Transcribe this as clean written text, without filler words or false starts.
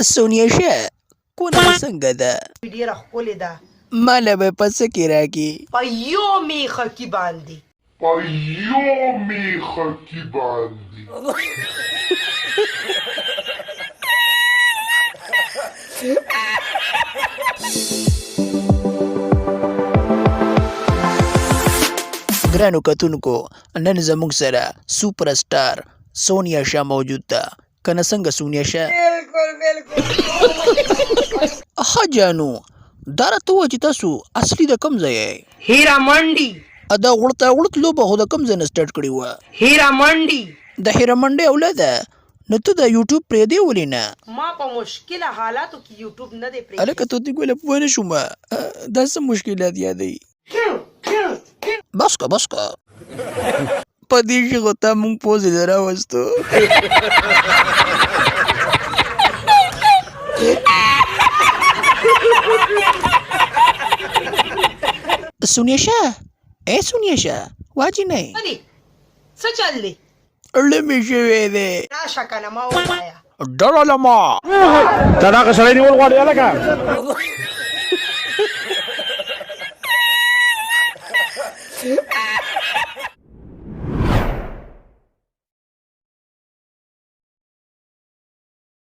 Sonia Sha, کونه څنګه ده؟ ډیره ښکلې ده. ماله به په څه کې راکې؟ په یو میخه کې باندې. ګرانو کتونکو نن زموږ سره سوپر سټار سونیا شا موجود ده. کنه څنګه سونیا شا؟ بالکل ښه جانو دا راته ووایه چې تاسو اصلي د کوم ځای یې؟ هیرا منډي. دا غوړت لوبه خو د کوم ځای نه سټارټ کړې وه؟ هیرا منډي. د هیره منډۍ اولاده نو ته د یوټیوب پرېږدې ولې نه؟ ما په مشکله حالاتو کې یوټیوب نه دی پرېږدی. هلکه توتي ګوله پوه نه شوم دا څه مشکلات یادوي؟ بس که په دې شغو تا مونږ پوزې ته راوستو. سونیا شا سونیا شا واجی نه څه چل دی؟ اړه مې شوی دی. راشه که نه ما ووایه. ډله لما تا دغه سړی نیول غواړې هلکه